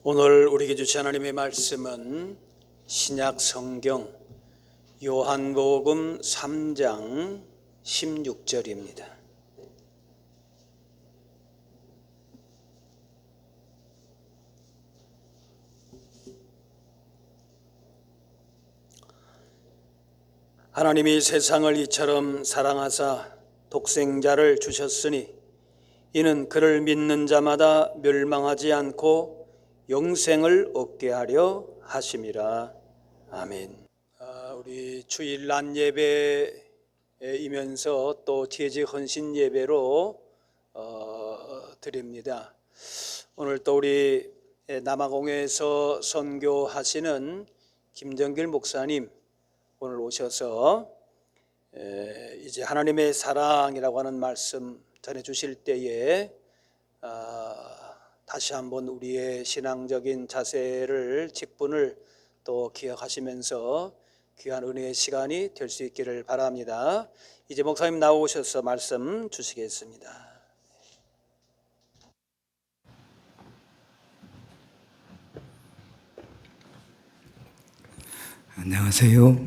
오늘 우리에게 주신 하나님의 말씀은 신약 성경 요한복음 3장 16절입니다. 하나님이 세상을 이처럼 사랑하사 독생자를 주셨으니 이는 그를 믿는 자마다 멸망하지 않고 영생을 얻게 하려 하심이라. 아멘. 우리 주일 낮 예배이면서 또 TJ 헌신 예배로 드립니다. 오늘 또 우리 남아공에서 선교하시는 김정길 목사님 오늘 오셔서 이제 하나님의 사랑이라고 하는 말씀 전해 주실 때에 다시 한번 우리의 신앙적인 자세를 직분을 또 기억하시면서 귀한 은혜의 시간이 될 수 있기를 바랍니다. 이제 목사님 나오셔서 말씀 주시겠습니다. 안녕하세요.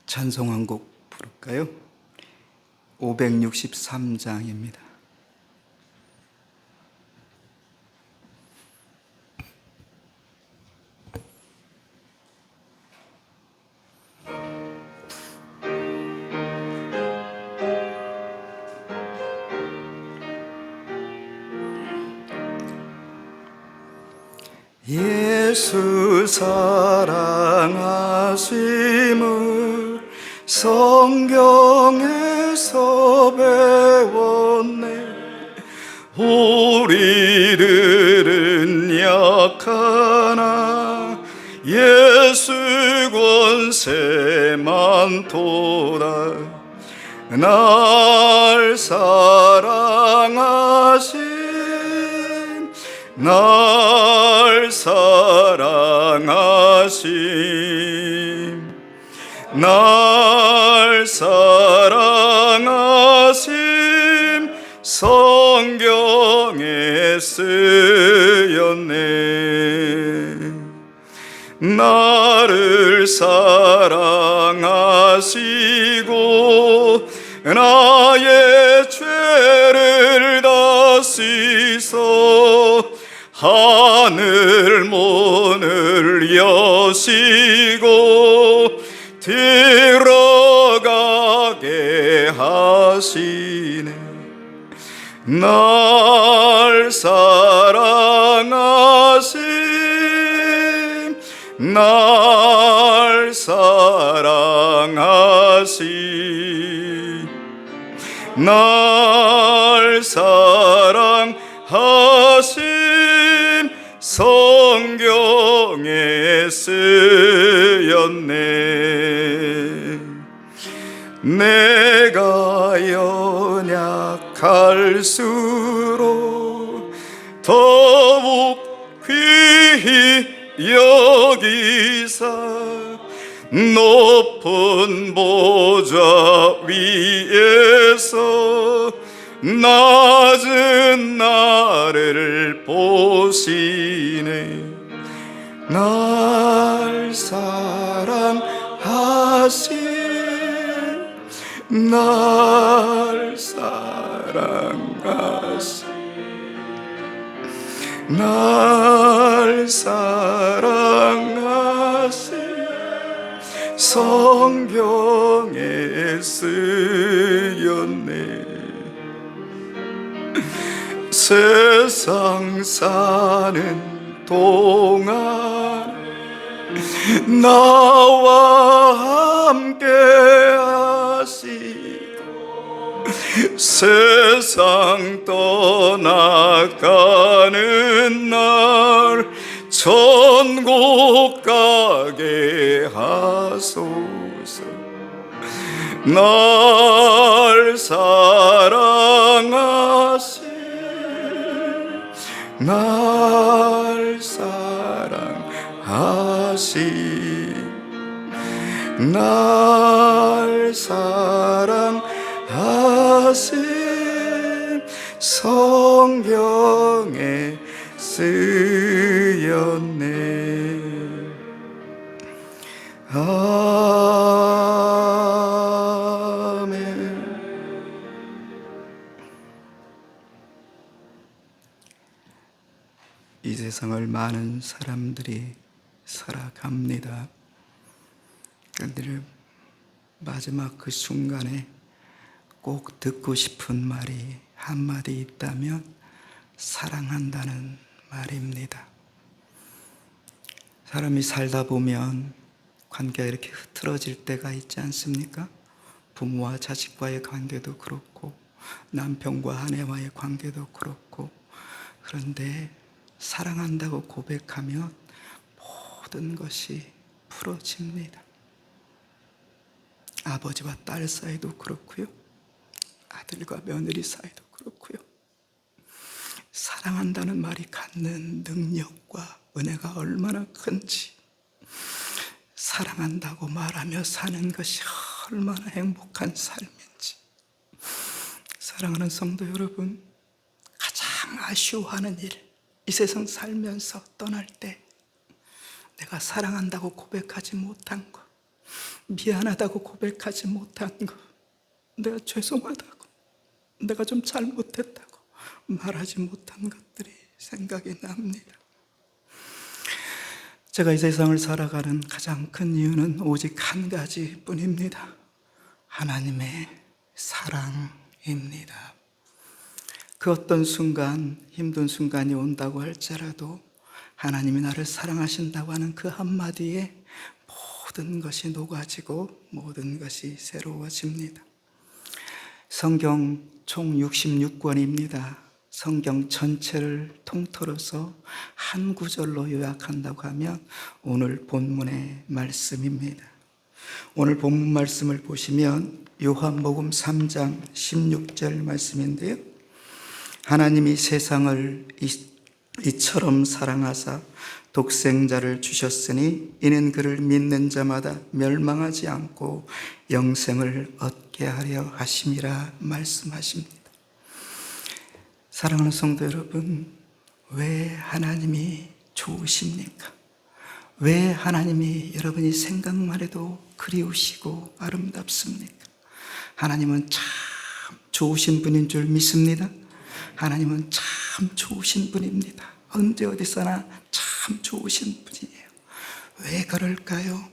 찬송 한 곡 부를까요? 563장입니다. 예수 사랑하심을 성경에서 배웠네. 우리들은 약하나 예수 권세만 도다. 날 사랑하신 날 사랑하심 날 사랑하심 성경에 쓰였네. 나를 사랑하시고 나의 죄를 다 씻어 하늘 문을 여시고 들어가게 하시네. 날 사랑하심 날 사랑하심 날 사랑하심 성경에 쓰였네. 내가 연약할수록 더욱 귀히 여기사 높은 보좌 위에서 낮은 나를 보시네. 날 사랑하신 날 사랑하신 날 사랑하신 성경에 쓰였네. 세상 사는 동안 나와 함께 하시고 세상 떠나가는 날 천국 가게 하소서. 날 사랑하신 날 사랑하신 날 사랑하신 말씀 성경에 쓰였네. 아멘. 이 세상을 많은 사람들이 살아갑니다. 그런데 마지막 그 순간에 꼭 듣고 싶은 말이 한마디 있다면 사랑한다는 말입니다. 사람이 살다 보면 관계가 이렇게 흐트러질 때가 있지 않습니까? 부모와 자식과의 관계도 그렇고 남편과 아내와의 관계도 그렇고. 그런데 사랑한다고 고백하면 모든 것이 풀어집니다. 아버지와 딸 사이도 그렇고요, 아들과 며느리 사이도 그렇고요. 사랑한다는 말이 갖는 능력과 은혜가 얼마나 큰지, 사랑한다고 말하며 사는 것이 얼마나 행복한 삶인지. 사랑하는 성도 여러분, 가장 아쉬워하는 일, 이 세상 살면서 떠날 때 내가 사랑한다고 고백하지 못한 것, 미안하다고 고백하지 못한 것, 내가 죄송하다고, 내가 좀 잘못했다고 말하지 못한 것들이 생각이 납니다. 제가 이 세상을 살아가는 가장 큰 이유는 오직 한 가지 뿐입니다. 하나님의 사랑입니다. 그 어떤 순간, 힘든 순간이 온다고 할지라도 하나님이 나를 사랑하신다고 하는 그 한마디에 모든 것이 녹아지고 모든 것이 새로워집니다. 성경 총 66권입니다. 성경 전체를 통틀어서 한 구절로 요약한다고 하면 오늘 본문의 말씀입니다. 오늘 본문 말씀을 보시면 요한복음 3장 16절 말씀인데요, 하나님이 세상을 이처럼 사랑하사 독생자를 주셨으니 이는 그를 믿는 자마다 멸망하지 않고 영생을 얻게 하려 하심이라 말씀하십니다. 사랑하는 성도 여러분, 왜 하나님이 좋으십니까? 왜 하나님이 여러분이 생각만 해도 그리우시고 아름답습니까? 하나님은 참 좋으신 분인 줄 믿습니다. 하나님은 참 좋으신 분입니다. 언제 어디서나 참 좋으신 분이에요. 왜 그럴까요?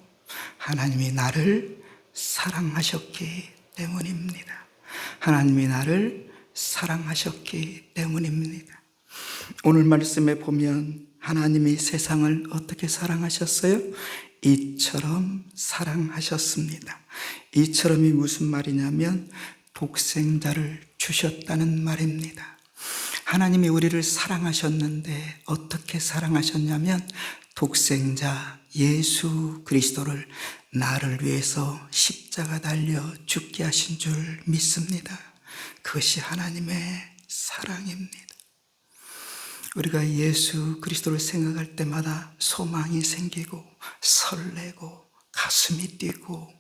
하나님이 나를 사랑하셨기 때문입니다. 하나님이 나를 사랑하셨기 때문입니다. 오늘 말씀에 보면 하나님이 세상을 어떻게 사랑하셨어요? 이처럼 사랑하셨습니다. 이처럼이 무슨 말이냐면 독생자를 주셨다는 말입니다. 하나님이 우리를 사랑하셨는데 어떻게 사랑하셨냐면 독생자 예수 그리스도를 나를 위해서 십자가 달려 죽게 하신 줄 믿습니다. 그것이 하나님의 사랑입니다. 우리가 예수 그리스도를 생각할 때마다 소망이 생기고 설레고 가슴이 뛰고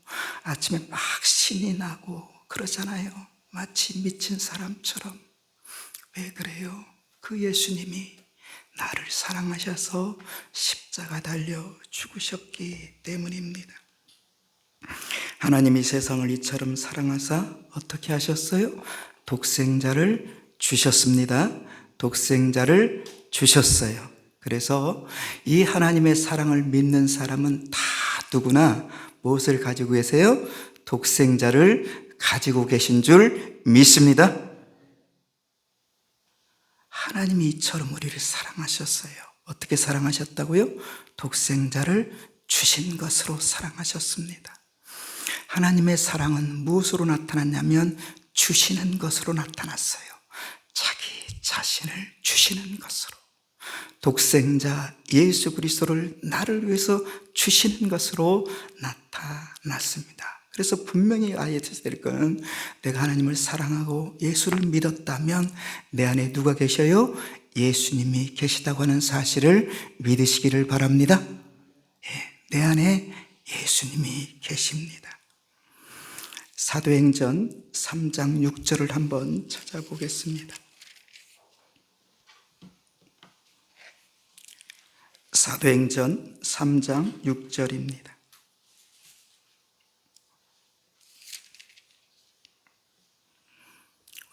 아침에 막 신이 나고 그러잖아요. 마치 미친 사람처럼. 왜 그래요? 그 예수님이 나를 사랑하셔서 십자가 달려 죽으셨기 때문입니다. 하나님이 세상을 이처럼 사랑하사 어떻게 하셨어요? 독생자를 주셨습니다. 독생자를 주셨어요. 그래서 이 하나님의 사랑을 믿는 사람은 다 누구나 무엇을 가지고 계세요? 독생자를 가지고 계신 줄 믿습니다. 하나님이 이처럼 우리를 사랑하셨어요. 어떻게 사랑하셨다고요? 독생자를 주신 것으로 사랑하셨습니다. 하나님의 사랑은 무엇으로 나타났냐면 주시는 것으로 나타났어요. 자기 자신을 주시는 것으로. 독생자 예수 그리스도를 나를 위해서 주시는 것으로 나타났습니다. 그래서 분명히 알아야 될 것은 내가 하나님을 사랑하고 예수를 믿었다면 내 안에 누가 계셔요? 예수님이 계시다고 하는 사실을 믿으시기를 바랍니다. 내 안에 예수님이 계십니다. 사도행전 3장 6절을 한번 찾아보겠습니다. 사도행전 3장 6절입니다.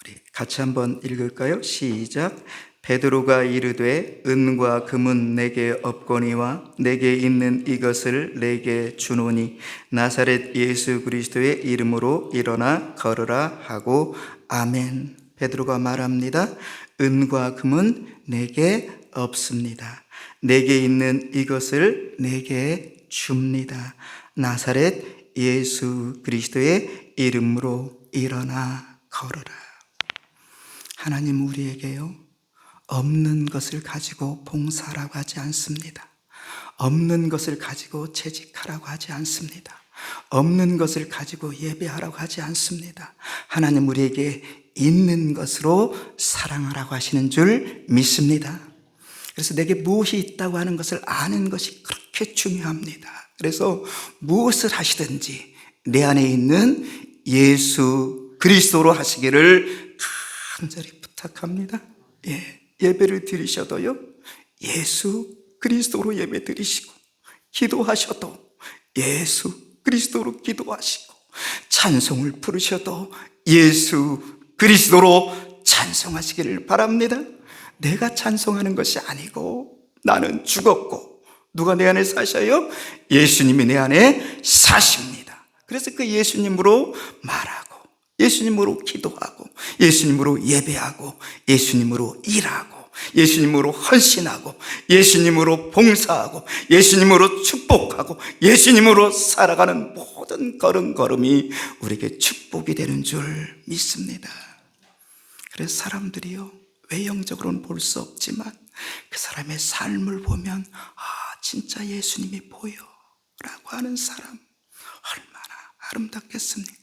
우리 같이 한번 읽을까요? 시작. 베드로가 이르되 은과 금은 내게 없거니와 내게 있는 이것을 내게 주노니 나사렛 예수 그리스도의 이름으로 일어나 걸으라 하고 아멘. 베드로가 말합니다. 은과 금은 내게 없습니다. 내게 있는 이것을 내게 줍니다. 나사렛 예수 그리스도의 이름으로 일어나 걸으라. 하나님 우리에게요, 없는 것을 가지고 봉사하라고 하지 않습니다. 없는 것을 가지고 재직하라고 하지 않습니다. 없는 것을 가지고 예배하라고 하지 않습니다. 하나님 우리에게 있는 것으로 사랑하라고 하시는 줄 믿습니다. 그래서 내게 무엇이 있다고 하는 것을 아는 것이 그렇게 중요합니다. 그래서 무엇을 하시든지 내 안에 있는 예수 그리스도로 하시기를 간절히 부탁합니다. 예배를 드리셔도요, 예수 그리스도로 예배 드리시고, 기도하셔도 예수 그리스도로 기도하시고, 찬송을 부르셔도 예수 그리스도로 찬송하시기를 바랍니다. 내가 찬송하는 것이 아니고 나는 죽었고 누가 내 안에 사셔요? 예수님이 내 안에 사십니다. 그래서 그 예수님으로 말하고, 예수님으로 기도하고, 예수님으로 예배하고, 예수님으로 일하고, 예수님으로 헌신하고, 예수님으로 봉사하고, 예수님으로 축복하고, 예수님으로 살아가는 모든 걸음걸음이 우리에게 축복이 되는 줄 믿습니다. 그래서 사람들이요, 외형적으로는 볼 수 없지만 그 사람의 삶을 보면 진짜 예수님이 보여 라고 하는 사람 얼마나 아름답겠습니까?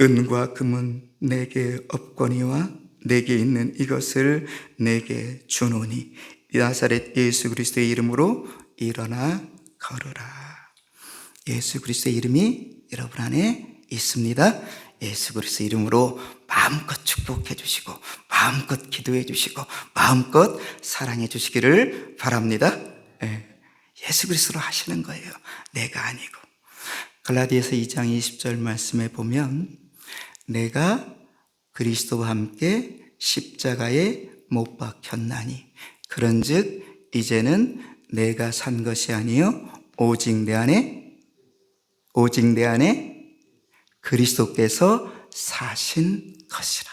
은과 금은 내게 없거니와 내게 있는 이것을 내게 주노니 나사렛 예수 그리스도의 이름으로 일어나 걸으라. 예수 그리스도의 이름이 여러분 안에 있습니다. 예수 그리스도 이름으로 마음껏 축복해 주시고, 마음껏 기도해 주시고, 마음껏 사랑해 주시기를 바랍니다. 예수 그리스도로 하시는 거예요. 내가 아니고. 갈라디아서 2장 20절 말씀에 보면 내가 그리스도와 함께 십자가에 못 박혔나니 그런즉 이제는 내가 산 것이 아니요 오직 내 안에 그리스도께서 사신 것이라.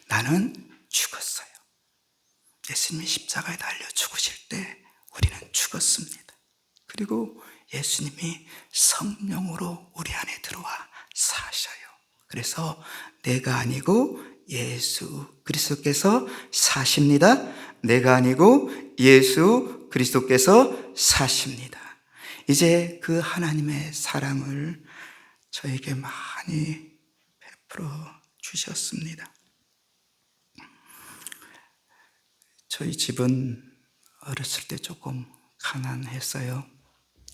나는 죽었어요. 예수님이 십자가에 달려 죽으실 때 우리는 죽었습니다. 그리고 예수님이 성령으로 우리 안에 들어와 사셔요. 그래서 내가 아니고 예수 그리스도께서 사십니다. 내가 아니고 예수 그리스도께서 사십니다. 이제 그 하나님의 사랑을 저에게 많이 베풀어 주셨습니다. 저희 집은 어렸을 때 조금 가난했어요.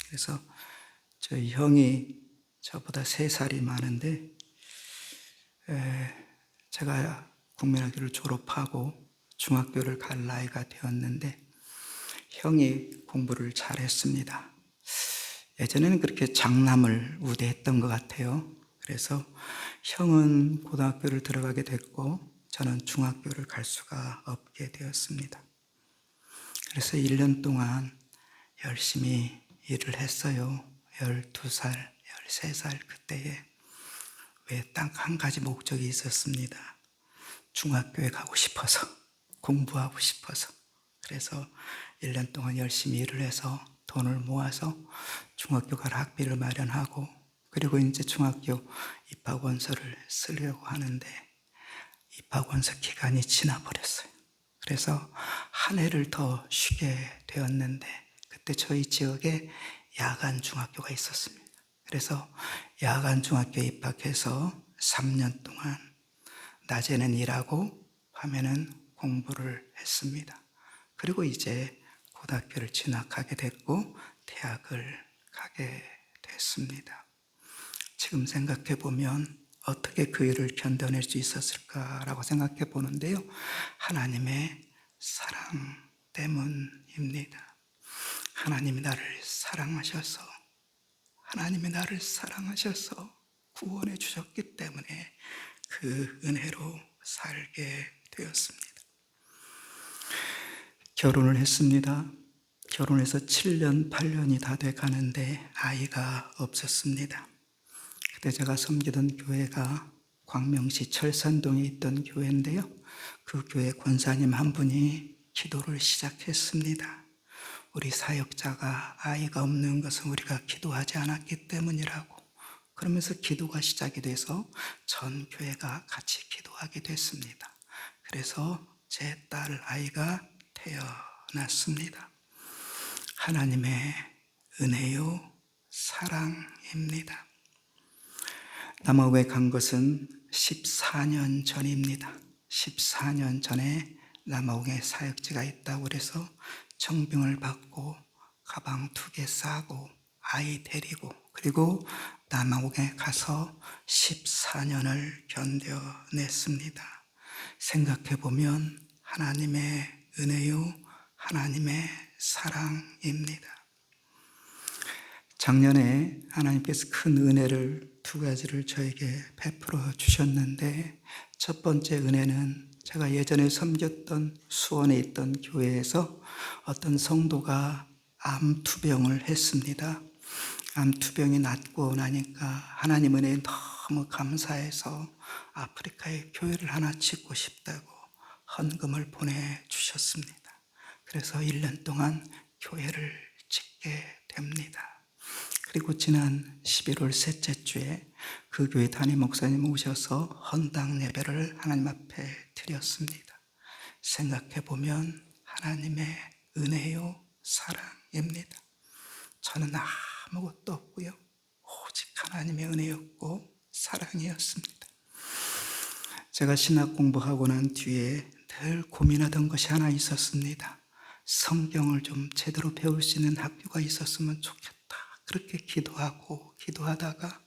그래서 저희 형이 저보다 3살이 많은데 제가 국민학교를 졸업하고 중학교를 갈 나이가 되었는데 형이 공부를 잘했습니다. 예전에는 그렇게 장남을 우대했던 것 같아요. 그래서 형은 고등학교를 들어가게 됐고 저는 중학교를 갈 수가 없게 되었습니다. 그래서 1년 동안 열심히 일을 했어요. 12살, 13살 그때에. 왜 딱 한 가지 목적이 있었습니다. 중학교에 가고 싶어서, 공부하고 싶어서. 그래서 1년 동안 열심히 일을 해서 돈을 모아서 중학교 갈 학비를 마련하고, 그리고 이제 중학교 입학원서를 쓰려고 하는데 입학원서 기간이 지나버렸어요. 그래서 한 해를 더 쉬게 되었는데 그때 저희 지역에 야간 중학교가 있었습니다. 그래서 야간 중학교에 입학해서 3년 동안 낮에는 일하고 밤에는 공부를 했습니다. 그리고 이제 고등학교를 진학하게 됐고 대학을 가게 됐습니다. 지금 생각해 보면 어떻게 그 일을 견뎌낼 수 있었을까라고 생각해 보는데요. 하나님의 사랑 때문입니다. 하나님이 나를 사랑하셔서 구원해 주셨기 때문에 그 은혜로 살게 되었습니다. 결혼을 했습니다. 결혼해서 7년, 8년이 다 돼 가는데 아이가 없었습니다. 그때 제가 섬기던 교회가 광명시 철산동에 있던 교회인데요. 그 교회 권사님 한 분이 기도를 시작했습니다. 우리 사역자가 아이가 없는 것은 우리가 기도하지 않았기 때문이라고. 그러면서 기도가 시작이 돼서 전 교회가 같이 기도하게 됐습니다. 그래서 제 딸 아이가 태어났습니다. 하나님의 은혜요, 사랑입니다. 남아공에 간 것은 14년 전입니다. 14년 전에 남아공에 사역지가 있다고 그래서 청빙을 받고 가방 2개 싸고 아이 데리고 그리고 남아공에 가서 14년을 견뎌냈습니다. 생각해보면 하나님의 은혜요, 하나님의 사랑입니다. 작년에 하나님께서 큰 은혜를 2가지를 저에게 베풀어 주셨는데, 첫 번째 은혜는 제가 예전에 섬겼던 수원에 있던 교회에서 어떤 성도가 암투병을 했습니다. 암투병이 낫고 나니까 하나님 은혜에 너무 감사해서 아프리카에 교회를 하나 짓고 싶다고 헌금을 보내주셨습니다. 그래서 1년 동안 교회를 짓게 됩니다. 그리고 지난 11월 셋째 주에 그 교회 담임 목사님 오셔서 헌당 예배를 하나님 앞에 드렸습니다. 생각해보면 하나님의 은혜요, 사랑입니다. 저는 아무것도 없고요, 오직 하나님의 은혜였고 사랑이었습니다. 제가 신학 공부하고 난 뒤에 늘 고민하던 것이 하나 있었습니다. 성경을 좀 제대로 배울 수 있는 학교가 있었으면 좋겠다. 그렇게 기도하다가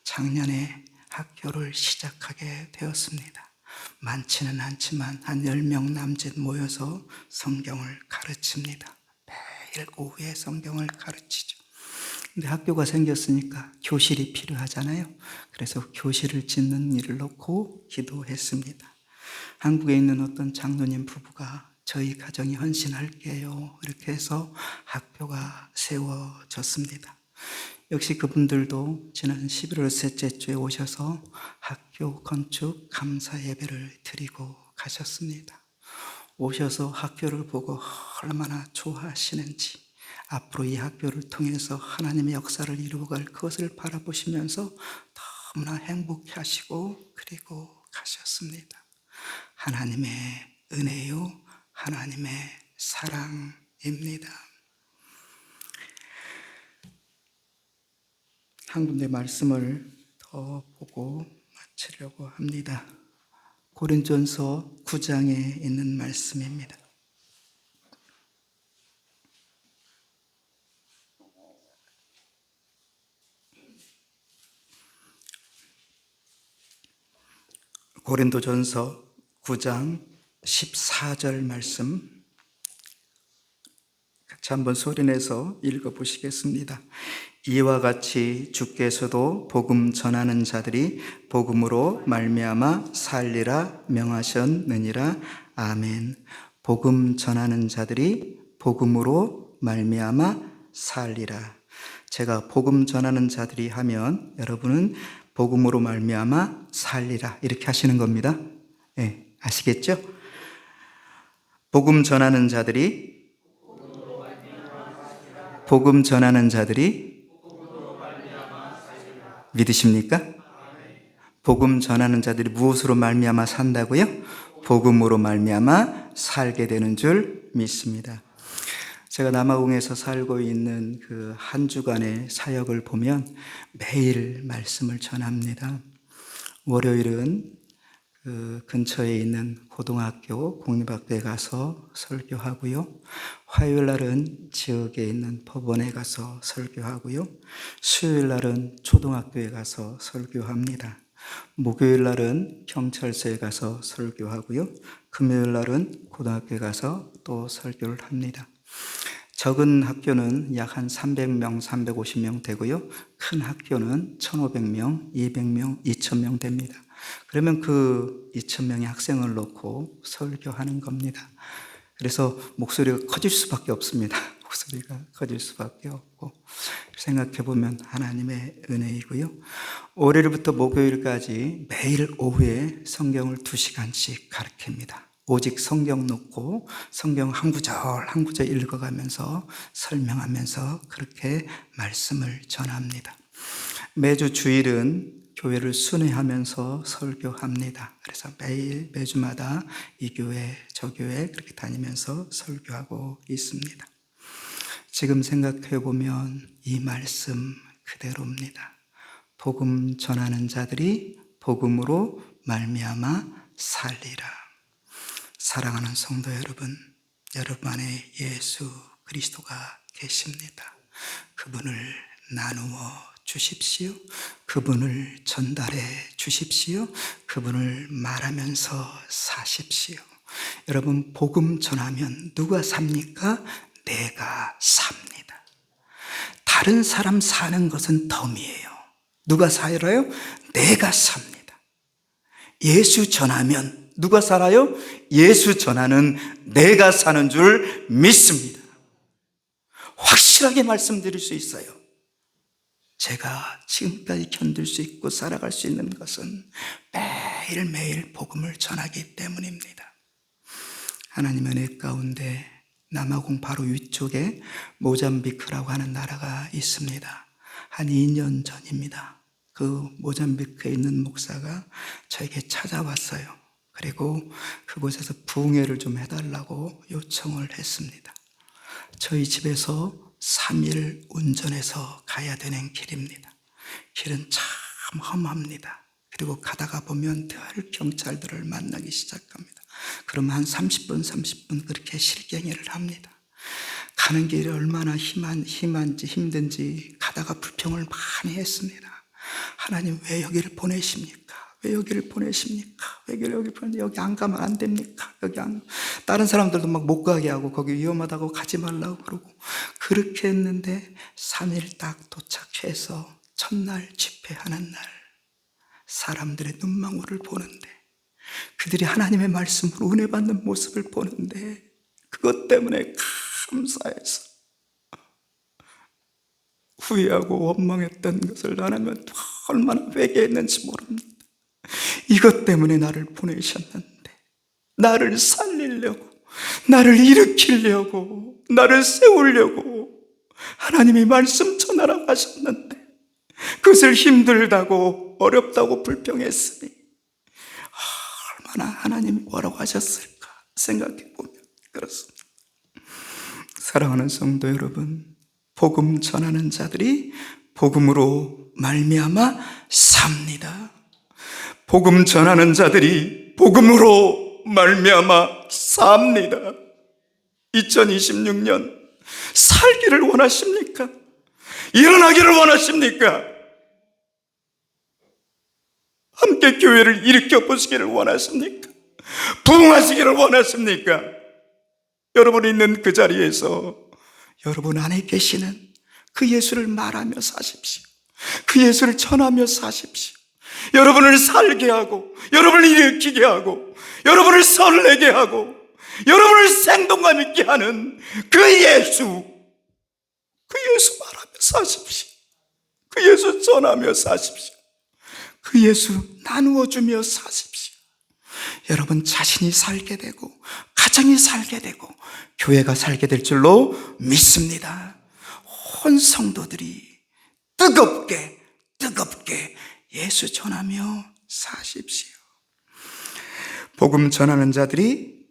작년에 학교를 시작하게 되었습니다. 많지는 않지만 한 10명 남짓 모여서 성경을 가르칩니다. 매일 오후에 성경을 가르치죠. 근데 학교가 생겼으니까 교실이 필요하잖아요. 그래서 교실을 짓는 일을 놓고 기도했습니다. 한국에 있는 어떤 장로님 부부가 저희 가정이 헌신할게요, 이렇게 해서 학교가 세워졌습니다. 역시 그분들도 지난 11월 셋째 주에 오셔서 학교 건축 감사 예배를 드리고 가셨습니다. 오셔서 학교를 보고 얼마나 좋아하시는지, 앞으로 이 학교를 통해서 하나님의 역사를 이루어갈 그것을 바라보시면서 너무나 행복해 하시고 그리고 가셨습니다. 하나님의 은혜요, 하나님의 사랑입니다. 한 군데 말씀을 더 보고 마치려고 합니다. 고린전서 9장에 있는 말씀입니다. 고린도전서 9장 14절 말씀 같이 한번 소리내서 읽어보시겠습니다. 이와 같이 주께서도 복음 전하는 자들이 복음으로 말미암아 살리라 명하셨느니라. 아멘. 복음 전하는 자들이 복음으로 말미암아 살리라. 제가 복음 전하는 자들이 하면 여러분은 복음으로 말미암아 살리라 이렇게 하시는 겁니다. 네, 아시겠죠? 복음 전하는 자들이 믿으십니까? 복음 전하는 자들이 무엇으로 말미암아 산다고요? 복음으로 말미암아 살게 되는 줄 믿습니다. 제가 남아공에서 살고 있는 그 한 주간의 사역을 보면 매일 말씀을 전합니다. 월요일은 그 근처에 있는 고등학교, 공립학교에 가서 설교하고요. 화요일 날은 지역에 있는 법원에 가서 설교하고요. 수요일 날은 초등학교에 가서 설교합니다. 목요일 날은 경찰서에 가서 설교하고요. 금요일 날은 고등학교에 가서 또 설교를 합니다. 적은 학교는 약 한 300명, 350명 되고요. 큰 학교는 1,500명, 200명, 2,000명 됩니다. 그러면 그 2,000명의 학생을 놓고 설교하는 겁니다. 그래서 목소리가 커질 수밖에 없습니다. 목소리가 커질 수밖에 없고, 생각해 보면 하나님의 은혜이고요. 월요일부터 목요일까지 매일 오후에 성경을 2시간씩 가르칩니다. 오직 성경 놓고 성경 한 구절 한 구절 읽어가면서 설명하면서 그렇게 말씀을 전합니다. 매주 주일은 교회를 순회하면서 설교합니다. 그래서 매주마다 이 교회 저 교회 그렇게 다니면서 설교하고 있습니다. 지금 생각해 보면 이 말씀 그대로입니다. 복음 전하는 자들이 복음으로 말미암아 살리라. 사랑하는 성도 여러분, 여러분 안에 예수 그리스도가 계십니다. 그분을 나누어 주십시오. 그분을 전달해 주십시오. 그분을 말하면서 사십시오. 여러분, 복음 전하면 누가 삽니까? 내가 삽니다. 다른 사람 사는 것은 덤이에요. 누가 살아요? 내가 삽니다. 예수 전하면 누가 살아요? 예수 전하는 내가 사는 줄 믿습니다. 확실하게 말씀드릴 수 있어요. 제가 지금까지 견딜 수 있고 살아갈 수 있는 것은 매일매일 복음을 전하기 때문입니다. 하나님의 은혜 가운데 남아공 바로 위쪽에 모잠비크라고 하는 나라가 있습니다. 한 2년 전입니다. 그 모잠비크에 있는 목사가 저에게 찾아왔어요. 그리고 그곳에서 부흥회를 좀 해달라고 요청을 했습니다. 저희 집에서 3일 운전해서 가야 되는 길입니다. 길은 참 험합니다. 그리고 가다가 보면 늘 경찰들을 만나기 시작합니다. 그러면 한 30분 그렇게 실갱이를 합니다. 가는 길이 얼마나 힘든지 가다가 불평을 많이 했습니다. 하나님 왜 여기를 보내십니까? 왜 여기를 보내십니까? 여기 안 가면 안 됩니까? 다른 사람들도 막 못 가게 하고 거기 위험하다고 가지 말라고 그러고 그렇게 했는데 3일 딱 도착해서 첫날 집회하는 날 사람들의 눈망울을 보는데 그들이 하나님의 말씀으로 은혜 받는 모습을 보는데 그것 때문에 감사해서 후회하고 원망했던 것을 하나님은 얼마나 회개했는지 모릅니다. 이것 때문에 나를 보내셨는데 나를 살리려고 나를 일으키려고 나를 세우려고 하나님이 말씀 전하라고 하셨는데 그것을 힘들다고 어렵다고 불평했으니 얼마나 하나님이 뭐라고 하셨을까 생각해 보면 그렇습니다. 사랑하는 성도 여러분, 복음 전하는 자들이 복음으로 말미암아 삽니다. 복음 전하는 자들이 복음으로 말미암아 삽니다. 2026년 살기를 원하십니까? 일어나기를 원하십니까? 함께 교회를 일으켜 보시기를 원하십니까? 부흥하시기를 원하십니까? 여러분이 있는 그 자리에서 여러분 안에 계시는 그 예수를 말하며 사십시오. 그 예수를 전하며 사십시오. 여러분을 살게 하고 여러분을 일으키게 하고 여러분을 설레게 하고 여러분을 생동감 있게 하는 그 예수 말하며 사십시오. 그 예수 전하며 사십시오. 그 예수 나누어 주며 사십시오. 여러분 자신이 살게 되고 가정이 살게 되고 교회가 살게 될 줄로 믿습니다. 온 성도들이 뜨겁게 예수 전하며 사십시오. 복음 전하는 자들이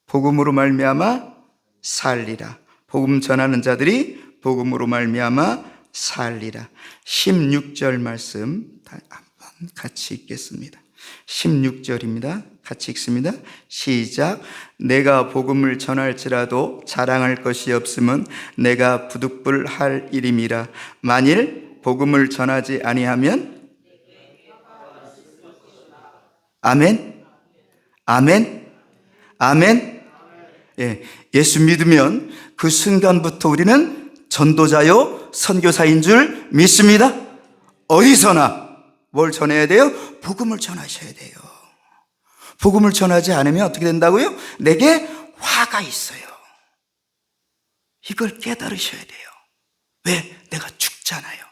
복음으로 말미암아 살리라. 복음 전하는 자들이 복음으로 말미암아 살리라. 16절 말씀 한번 같이 읽겠습니다. 16절입니다. 같이 읽습니다. 시작. 내가 복음을 전할지라도 자랑할 것이 없음은 내가 부득불할 일임이라. 만일 복음을 전하지 아니하면 아멘. 아멘. 아멘. 예, 예수 믿으면 그 순간부터 우리는 전도자요 선교사인 줄 믿습니다. 어디서나 뭘 전해야 돼요? 복음을 전하셔야 돼요. 복음을 전하지 않으면 어떻게 된다고요? 내게 화가 있어요. 이걸 깨달으셔야 돼요. 왜? 내가 죽잖아요.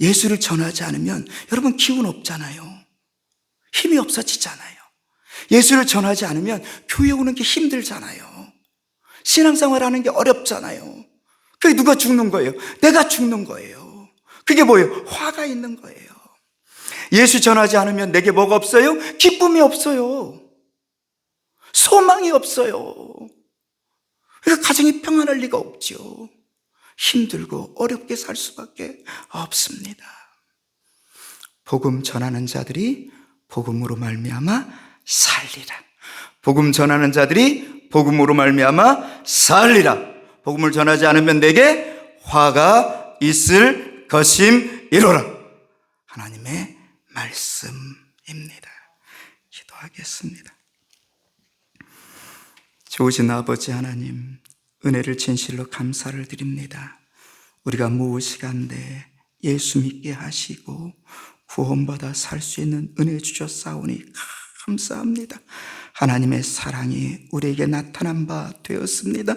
예수를 전하지 않으면 여러분 기운 없잖아요. 힘이 없어지잖아요. 예수를 전하지 않으면 교회 오는 게 힘들잖아요. 신앙생활 하는 게 어렵잖아요. 그게 누가 죽는 거예요? 내가 죽는 거예요. 그게 뭐예요? 화가 있는 거예요. 예수 전하지 않으면 내게 뭐가 없어요? 기쁨이 없어요. 소망이 없어요. 그러니까 가정이 평안할 리가 없죠. 힘들고 어렵게 살 수밖에 없습니다. 복음 전하는 자들이 복음으로 말미암아 살리라. 복음 전하는 자들이 복음으로 말미암아 살리라. 복음을 전하지 않으면 내게 화가 있을 것임이로라. 하나님의 말씀입니다. 기도하겠습니다. 좋으신 아버지 하나님, 은혜를 진실로 감사를 드립니다. 우리가 무엇이간데 예수 믿게 하시고 구원받아 살 수 있는 은혜 주셨사오니 감사합니다. 하나님의 사랑이 우리에게 나타난 바 되었습니다.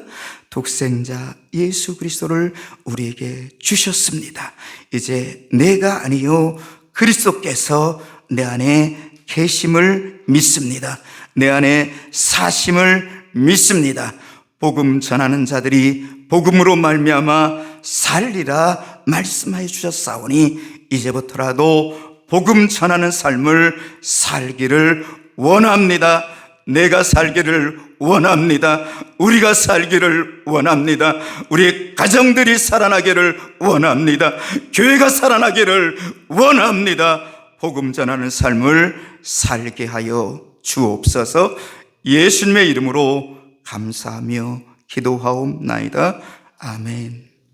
독생자 예수 그리스도를 우리에게 주셨습니다. 이제 내가 아니요 그리스도께서 내 안에 계심을 믿습니다. 내 안에 사심을 믿습니다. 복음 전하는 자들이 복음으로 말미암아 살리라 말씀하여 주셨사오니 이제부터라도 복음 전하는 삶을 살기를 원합니다. 내가 살기를 원합니다. 우리가 살기를 원합니다. 우리 가정들이 살아나기를 원합니다. 교회가 살아나기를 원합니다. 복음 전하는 삶을 살게 하여 주옵소서. 예수님의 이름으로 감사하며 기도하옵나이다. 아멘.